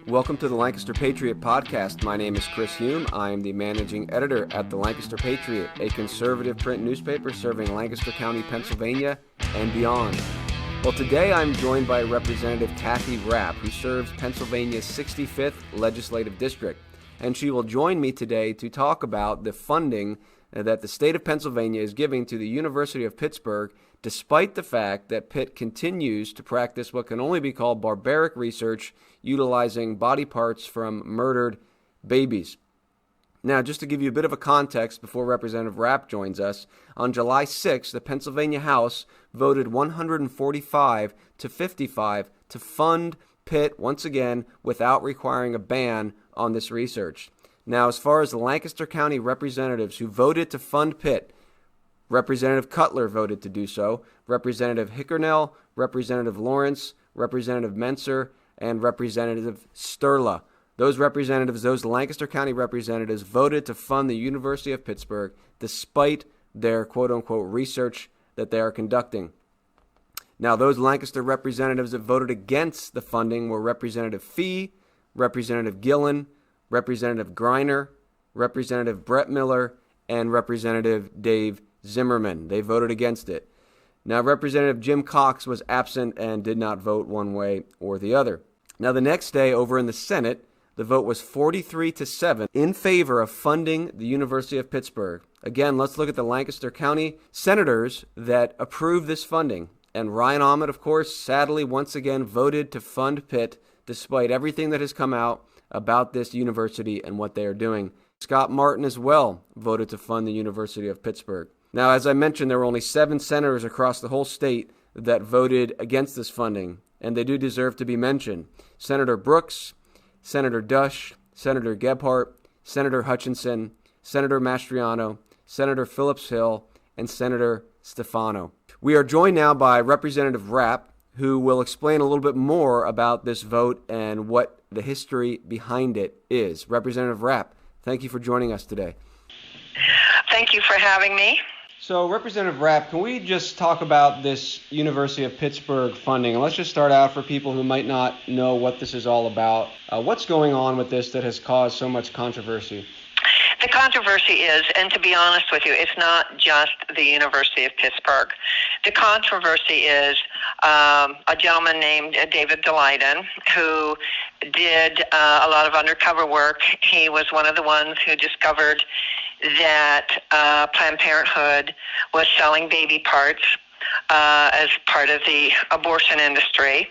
Welcome to the Lancaster Patriot Podcast. My name is Chris Hume. I am the managing editor at the Lancaster Patriot, a conservative print newspaper serving Lancaster County, Pennsylvania, and beyond. Well, today I'm joined by Representative Kathy Rapp, who serves Pennsylvania's 65th Legislative District. And she will join me today to talk about the funding that the state of Pennsylvania is giving to the University of Pittsburgh, despite the fact that Pitt continues to practice what can only be called barbaric research utilizing body parts from murdered babies. Now, just to give you a bit of a context before Representative Rapp joins us, on July 6th, the Pennsylvania House voted 145 to 55 to fund Pitt once again without requiring a ban on this research. Now, as far as the Lancaster County representatives who voted to fund Pitt, Representative Cutler voted to do so, Representative Hickernell, Representative Lawrence, Representative Menser, and Representative Sturla. Those Lancaster County representatives voted to fund the University of Pittsburgh despite their quote-unquote research that they are conducting. Now, those Lancaster representatives that voted against the funding were Representative Fee, Representative Gillen, Representative Greiner, Representative Brett Miller, and Representative Dave Zimmerman. They voted against it. Now, Representative Jim Cox was absent and did not vote one way or the other. Now, the next day over in the Senate, the vote was 43-7 in favor of funding the University of Pittsburgh. Again, let's look at the Lancaster County senators that approved this funding. And Ryan Ahmed, of course, sadly once again voted to fund Pitt despite everything that has come out about this university and what they are doing. Scott Martin as well voted to fund the University of Pittsburgh. Now, as I mentioned, there were only 7 senators across the whole state that voted against this funding, and they do deserve to be mentioned. Senator Brooks, Senator Dush, Senator Gebhardt, Senator Hutchinson, Senator Mastriano, Senator Phillips Hill, and Senator Stefano. We are joined now by Representative Rapp, who will explain a little bit more about this vote and what the history behind it is. Representative Rapp, thank you for joining us today. Thank you for having me. So, Representative Rapp, can we just talk about this University of Pittsburgh funding? And let's just start out for people who might not know what this is all about. What's going on with this that has caused so much controversy? The controversy is, and to be honest with you, it's not just the University of Pittsburgh. The controversy is a gentleman named David Daleiden, who did a lot of undercover work. He was one of the ones who discovered that Planned Parenthood was selling baby parts as part of the abortion industry.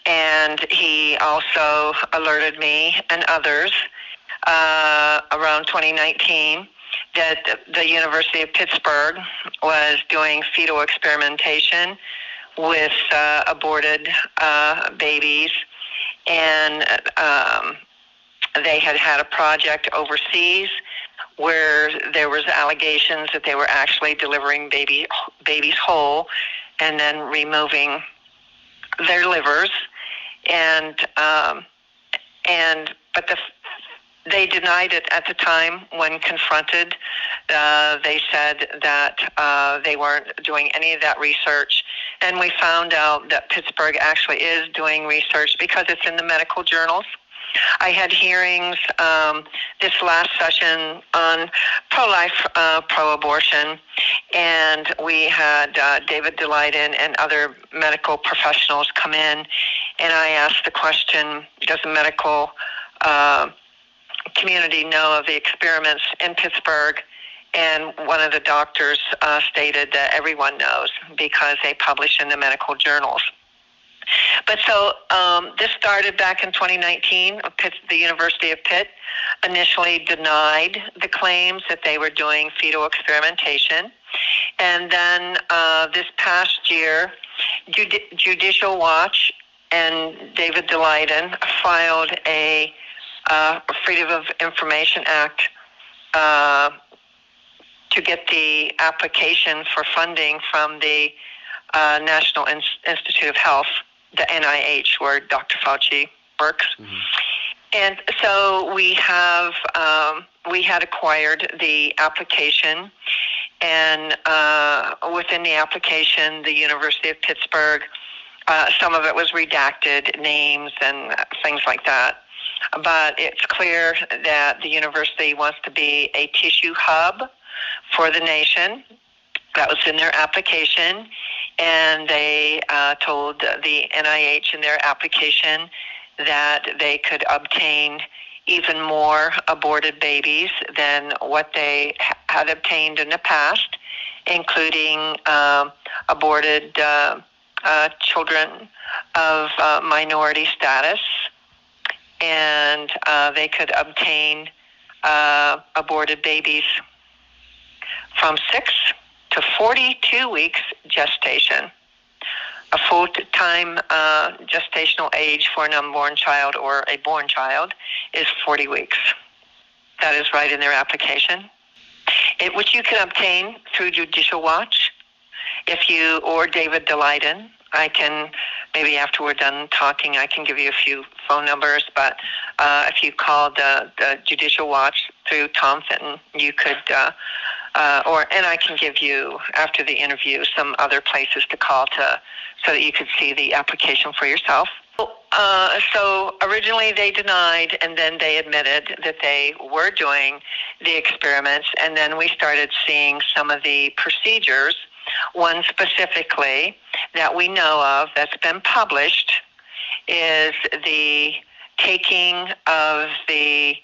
And he also alerted me and others around 2019 that the University of Pittsburgh was doing fetal experimentation with aborted babies, and they had a project overseas where there was allegations that they were actually delivering babies whole and then removing their livers, but they denied it at the time when confronted. They said that they weren't doing any of that research. And we found out that Pittsburgh actually is doing research because it's in the medical journals. I had hearings this last session on pro-life, pro-abortion, and we had David Daleiden and other medical professionals come in, and I asked the question, does the medical community know of the experiments in Pittsburgh? And one of the doctors stated that everyone knows because they publish in the medical journals. But so this started back in 2019. The University of Pitt initially denied the claims that they were doing fetal experimentation. And then this past year, Judicial Watch and David Daleiden filed a Freedom of Information Act to get the application for funding from the National Institute of Health, the NIH, where Dr. Fauci works. Mm-hmm. And so we had acquired the application, and within the application, the University of Pittsburgh, some of it was redacted, names and things like that. but it's clear that the university wants to be a tissue hub for the nation. That was in their application, and they told the NIH in their application that they could obtain even more aborted babies than what they had obtained in the past, including aborted children of minority status, and they could obtain aborted babies from 6 to 42 weeks gestation. A full-time gestational age for an unborn child or a born child is 40 weeks. That is right in their application, which you can obtain through Judicial Watch or David Daleiden. I can, maybe after we're done talking, I can give you a few phone numbers, but if you called the Judicial Watch through Tom Fenton, you could, and I can give you, after the interview, some other places to call so that you could see the application for yourself. So originally they denied, and then they admitted that they were doing the experiments, and then we started seeing some of the procedures. One specifically that we know of that's been published is the taking of the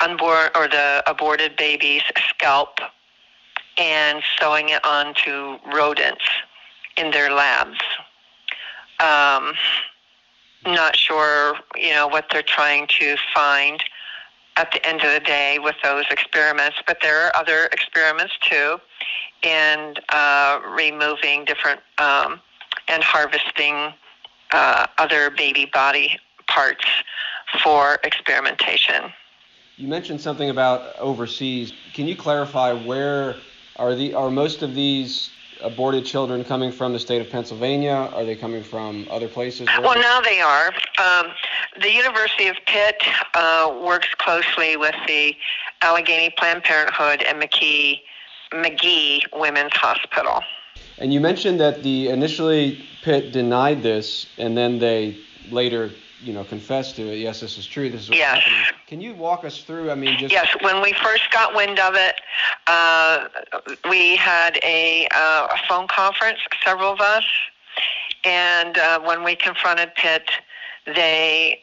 unborn or the aborted baby's scalp and sewing it onto rodents in their labs. Not sure, what they're trying to find at the end of the day with those experiments, but there are other experiments too, and removing different and harvesting other baby body parts for experimentation. You mentioned something about overseas. Can you clarify where are most of these aborted children coming from? The state of Pennsylvania? Are they coming from other places? Well, now they are. The University of Pitt works closely with the Allegheny Planned Parenthood and McGee Women's Hospital. And you mentioned that initially Pitt denied this, and then they later, confessed to it. Yes, this is true. This is what's happening. Can you walk us through? Yes. When we first got wind of it, we had a phone conference, several of us, and when we confronted Pitt, they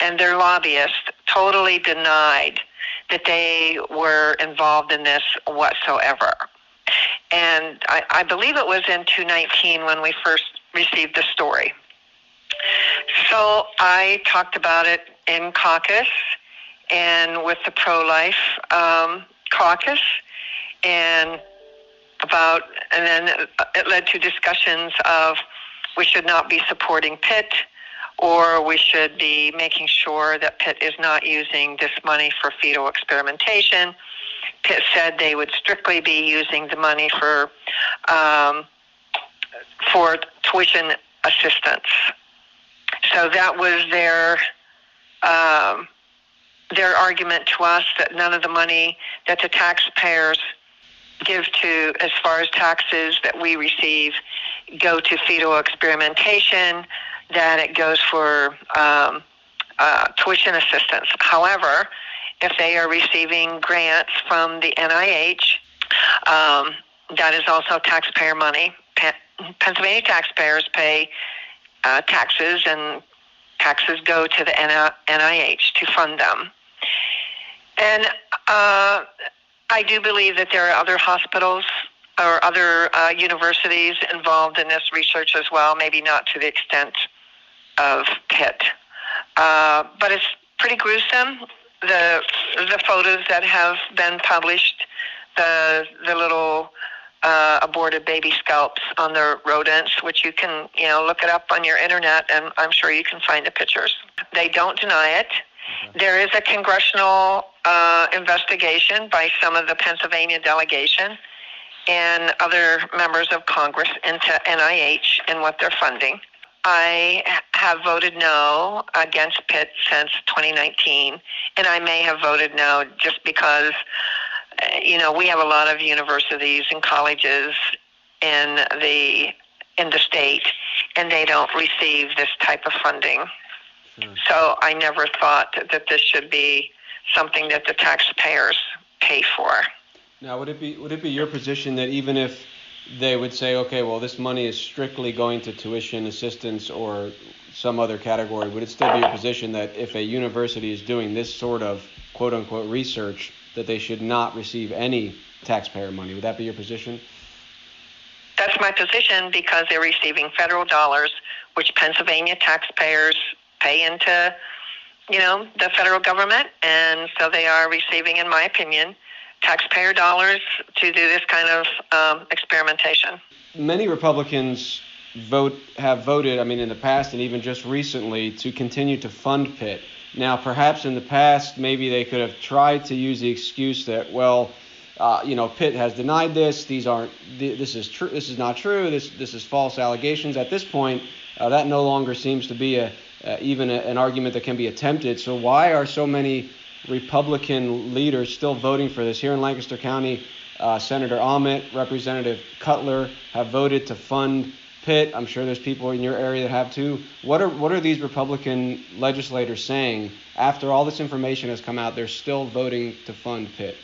and their lobbyists totally denied that they were involved in this whatsoever. And I believe it was in 2019 when we first received the story. So I talked about it in caucus and with the pro-life caucus, and then it led to discussions of we should not be supporting Pitt, or we should be making sure that Pitt is not using this money for fetal experimentation. Pitt said they would strictly be using the money for tuition assistance. So that was their argument to us, that none of the money that the taxpayers give to, as far as taxes that we receive, go to fetal experimentation, that it goes for tuition assistance. However, if they are receiving grants from the NIH, that is also taxpayer money. Pennsylvania taxpayers pay taxes, and taxes go to the NIH to fund them. And I do believe that there are other hospitals or other universities involved in this research as well, maybe not to the extent of Pitt. But it's pretty gruesome, the photos that have been published, the little aborted baby scalps on the rodents, which you can, look it up on your internet, and I'm sure you can find the pictures. They don't deny it. Okay. There is a congressional investigation by some of the Pennsylvania delegation and other members of Congress into NIH and what they're funding. I have voted no against Pitt since 2019, and I may have voted no just because we have a lot of universities and colleges in the state, and they don't receive this type of funding. Sure. So I never thought that this should be something that the taxpayers pay for. Now, would it be your position that even if they would say, okay, well, this money is strictly going to tuition assistance or some other category, would it still be your position that if a university is doing this sort of quote-unquote research, that they should not receive any taxpayer money? Would that be your position? That's my position, because they're receiving federal dollars, which Pennsylvania taxpayers pay into, the federal government, and so they are receiving, in my opinion, taxpayer dollars to do this kind of experimentation. Many Republicans have voted, in the past and even just recently, to continue to fund Pitt. Now, perhaps in the past, maybe they could have tried to use the excuse that, Pitt has denied this. This is true. This is not true. This is false allegations. At this point, that no longer seems to be even an argument that can be attempted. So why are so many Republican leaders still voting for this? Here in Lancaster County, Senator Ahmet, Representative Cutler have voted to fund Pitt. I'm sure there's people in your area that have too. What are these Republican legislators saying after all this information has come out? They're still voting to fund Pitt.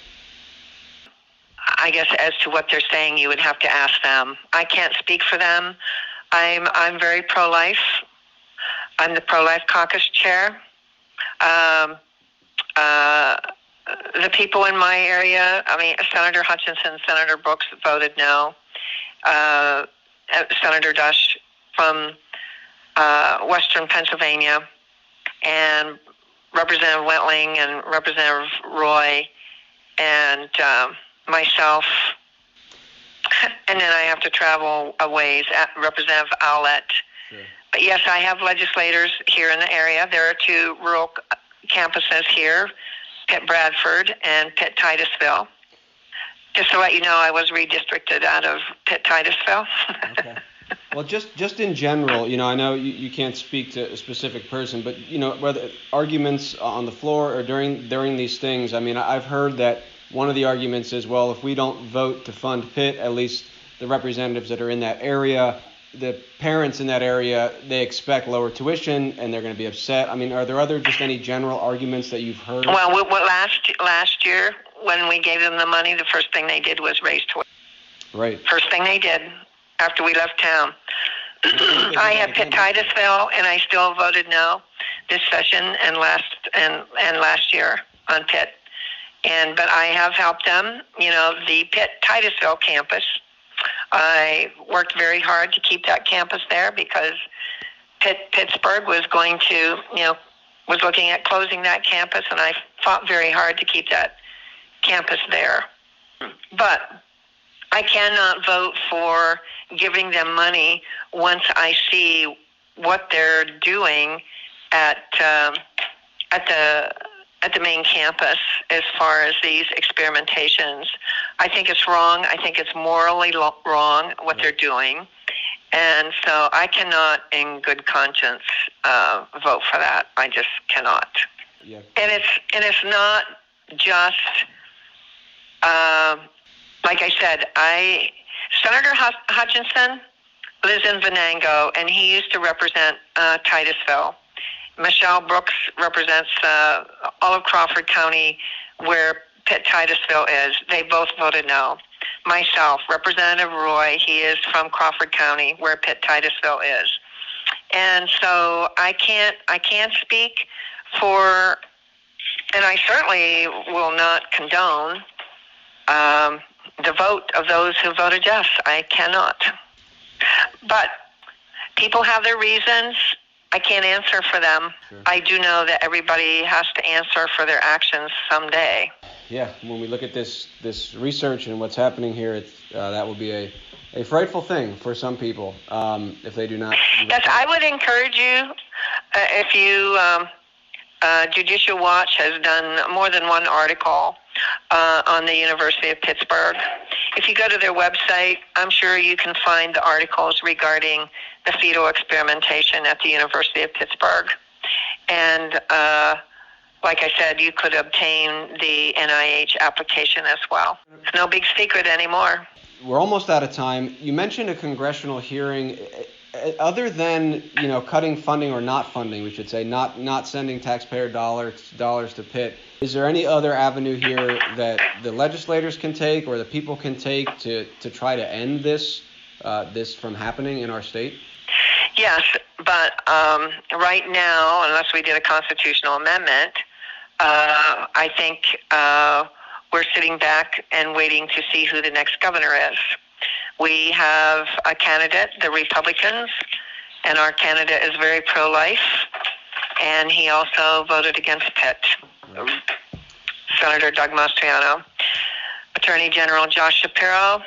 I guess as to what they're saying, you would have to ask them. I can't speak for them. I'm very pro-life. I'm the pro-life caucus chair. The people in my area, Senator Hutchinson, Senator Brooks voted no. Senator Dush from Western Pennsylvania, and Representative Wentling and Representative Roy, and myself, and then I have to travel a ways, Representative Owlett. Sure. But yes, I have legislators here in the area. There are two rural campuses here, Pitt Bradford and Pitt Titusville. Just to let you know, I was redistricted out of Pitt Titusville. Okay. Well, just in general, I know you can't speak to a specific person, but whether arguments on the floor or during these things, I've heard that one of the arguments is, well, if we don't vote to fund Pitt, at least the representatives that are in that area, the parents in that area, they expect lower tuition and they're going to be upset. Are there just any general arguments that you've heard? Well, last year when we gave them the money, the first thing they did was raise tuition. Right. First thing they did after we left town. I had Pitt Titusville, and I still voted no this session and last year on Pitt. But I have helped them. The Pitt Titusville campus, I worked very hard to keep that campus there because Pittsburgh was going to, was looking at closing that campus, and I fought very hard to keep that campus there. But I cannot vote for giving them money once I see what they're doing at the main campus as far as these experimentations. I think it's wrong. I think it's morally wrong what they're doing. And so I cannot, in good conscience, vote for that. I just cannot. Yeah. And it's not just, like I said, Senator Hutchinson lives in Venango, and he used to represent Titusville. Michelle Brooks represents all of Crawford County, where Pitt Titusville is. They both voted no. Myself, Representative Roy, he is from Crawford County, where Pitt Titusville is. And so I can't speak for, and I certainly will not condone the vote of those who voted yes. I cannot. But people have their reasons. I can't answer for them. Sure. I do know that everybody has to answer for their actions someday. Yeah, when we look at this research and what's happening here, that will be a frightful thing for some people if they do not. Yes, I would encourage you, if you, Judicial Watch has done more than one article on the University of Pittsburgh. If you go to their website, I'm sure you can find the articles regarding the fetal experimentation at the University of Pittsburgh. And like I said, you could obtain the NIH application as well. It's no big secret anymore. We're almost out of time. You mentioned a congressional hearing. other than, cutting funding or not funding, we should say, not sending taxpayer dollars to Pitt, is there any other avenue here that the legislators can take or the people can take to try to end this from happening in our state? Yes, but right now, unless we did a constitutional amendment, I think we're sitting back and waiting to see who the next governor is. We have a candidate, the Republicans, and our candidate is very pro-life, and he also voted against Pitt. Senator Doug Mastriano. Attorney General Josh Shapiro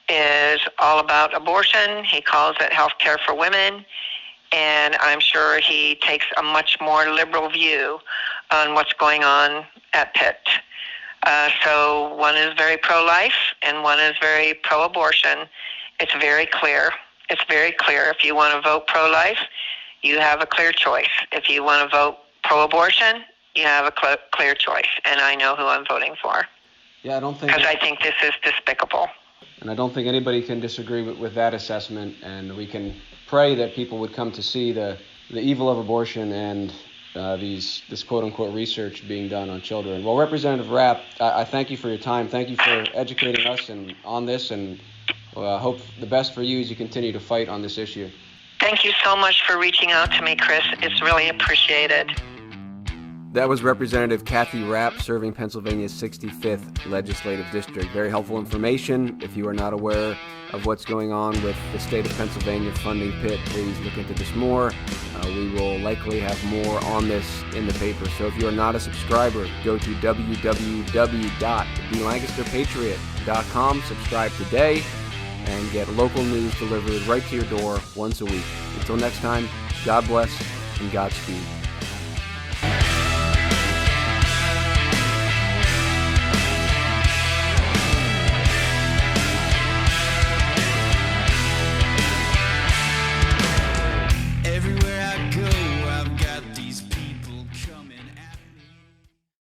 is all about abortion. He calls it health care for women, and I'm sure he takes a much more liberal view on what's going on at Pitt. So one is very pro-life and one is very pro-abortion. It's very clear. It's very clear. If you want to vote pro-life, you have a clear choice. If you want to vote pro-abortion, you have a clear choice. And I know who I'm voting for. Yeah, because I think this is despicable. And I don't think anybody can disagree with that assessment. And we can pray that people would come to see the evil of abortion and this quote-unquote research being done on children. Well, Representative Rapp, I thank you for your time. Thank you for educating us on this, and hope the best for you as you continue to fight on this issue. Thank you so much for reaching out to me, Chris. It's really appreciated. That was Representative Kathy Rapp, serving Pennsylvania's 65th Legislative District. Very helpful information. If you are not aware of what's going on with the state of Pennsylvania funding Pitt, please look into this more. We will likely have more on this in the paper. So if you are not a subscriber, go to www.thelancasterpatriot.com, subscribe today, and get local news delivered right to your door once a week. Until next time, God bless and Godspeed.